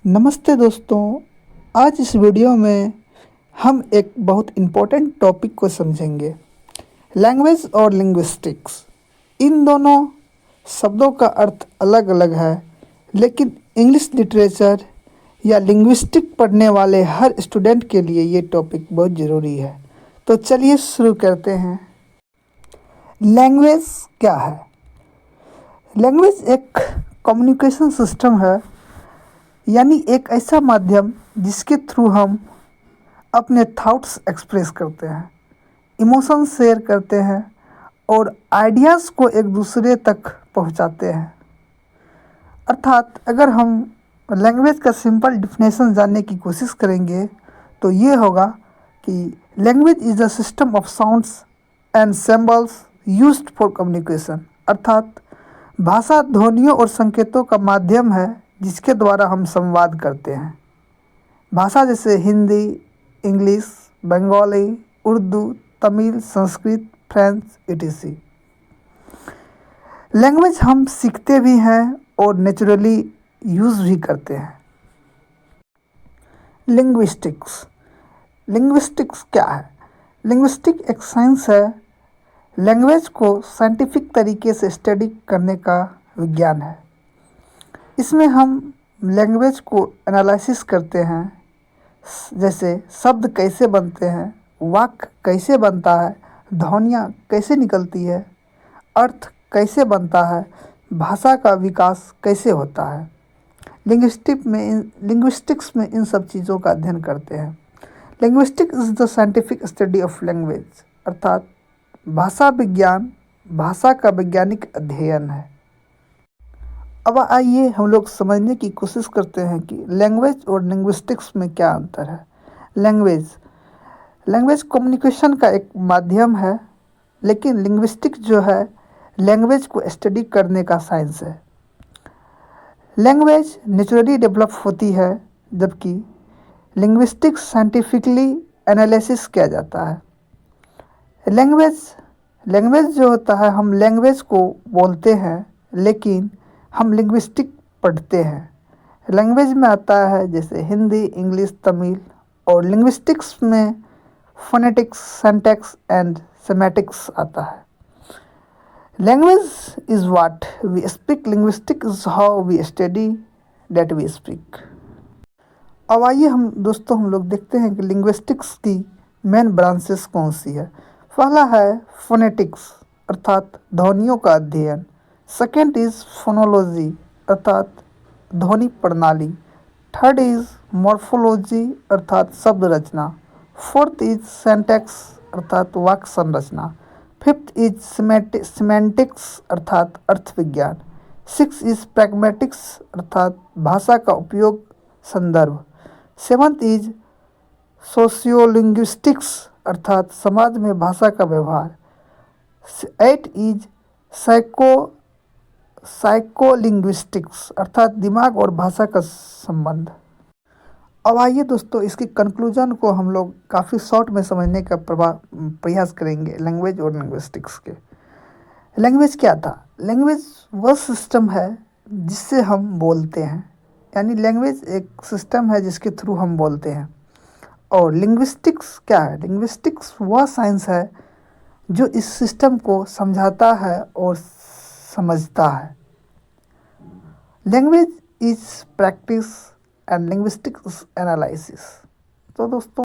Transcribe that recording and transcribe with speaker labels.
Speaker 1: नमस्ते दोस्तों। आज इस वीडियो में हम एक बहुत इम्पोर्टेंट टॉपिक को समझेंगे, लैंग्वेज और लिंग्विस्टिक्स। इन दोनों शब्दों का अर्थ अलग अलग है, लेकिन इंग्लिश लिटरेचर या लिंग्विस्टिक पढ़ने वाले हर स्टूडेंट के लिए ये टॉपिक बहुत ज़रूरी है। तो चलिए शुरू करते हैं। लैंग्वेज क्या है? लैंग्वेज एक कम्युनिकेशन सिस्टम है, यानी एक ऐसा माध्यम जिसके थ्रू हम अपने थॉट्स एक्सप्रेस करते हैं, इमोशंस शेयर करते हैं और आइडियाज़ को एक दूसरे तक पहुंचाते हैं। अर्थात अगर हम लैंग्वेज का सिंपल डिफिनेशन जानने की कोशिश करेंगे तो ये होगा कि language is a system of sounds and symbols used for communication. अर्थात भाषा ध्वनियों और संकेतों का माध्यम है जिसके द्वारा हम संवाद करते हैं। भाषा जैसे Hindi, English, Bengali, Urdu, Tamil, Sanskrit, French etc। Language हम सीखते भी हैं और नेचुरली यूज़ भी करते हैं। लिंग्विस्टिक्स क्या है? लिंग्विस्टिक एक साइंस है। लैंग्वेज को साइंटिफिक तरीके से स्टडी करने का विज्ञान है। इसमें हम लैंग्वेज को एनालिसिस करते हैं, जैसे शब्द कैसे बनते हैं, वाक्य कैसे बनता है, ध्वनियाँ कैसे निकलती है, अर्थ कैसे बनता है, भाषा का विकास कैसे होता है। लिंग्विस्टिक्स में इन सब चीज़ों का अध्ययन करते हैं। Linguistics is the scientific study of language, अर्थात भाषा विज्ञान भाषा का वैज्ञानिक अध्ययन है। अब आइए हम लोग समझने की कोशिश करते हैं कि लैंग्वेज और लिंग्विस्टिक्स में क्या अंतर है। लैंग्वेज कम्युनिकेशन का एक माध्यम है, लेकिन लिंग्विस्टिक्स जो है लैंग्वेज को स्टडी करने का साइंस है। लैंग्वेज नेचुरली डेवलप होती है, जबकि लिंग्विस्टिक्स साइंटिफिकली एनालिसिस किया जाता है। लैंग्वेज जो होता है, हम लैंग्वेज को बोलते हैं, लेकिन हम लिंग्विस्टिक पढ़ते हैं। लैंग्वेज में आता है जैसे हिंदी, इंग्लिश, तमिल, और लिंग्विस्टिक्स में फोनेटिक्स, सिंटैक्स एंड सेमेटिक्स आता है। Language is what we speak, linguistic is how we study that we speak. अब आइए हम लोग देखते हैं कि लिंग्विस्टिक्स की मेन ब्रांचेस कौन सी है। पहला है फोनेटिक्स, अर्थात ध्वनियों का अध्ययन। सेकेंड इज़ फोनोलॉजी, अर्थात ध्वनि प्रणाली। थर्ड इज़ मॉर्फोलॉजी, अर्थात शब्द रचना। फोर्थ इज़ सिंटैक्स, अर्थात वाक्य संरचना। फिफ्थ इज़ सिमेंटिक्स, अर्थात अर्थ विज्ञान। सिक्स इज़ प्रैग्मेटिक्स, अर्थात भाषा का उपयोग, संदर्भ। सेवंथ इज़ सोशियोलिंग्विस्टिक्स, अर्थात समाज में भाषा का व्यवहार। एट इज़ साइकोलिंग्विस्टिक्स, अर्थात दिमाग और भाषा का संबंध। अब आइए दोस्तों, इसकी कंक्लूजन को हम लोग काफ़ी शॉर्ट में समझने का प्रयास करेंगे लैंग्वेज और लिंग्विस्टिक्स के। लैंग्वेज क्या था? लैंग्वेज वह सिस्टम है जिससे हम बोलते हैं, यानी लैंग्वेज एक सिस्टम है जिसके थ्रू हम बोलते हैं। और लिंग्विस्टिक्स क्या है? लिंग्विस्टिक्स वह साइंस है जो इस सिस्टम को समझाता है और समझता है। Language is practice and linguistics analysis. तो दोस्तों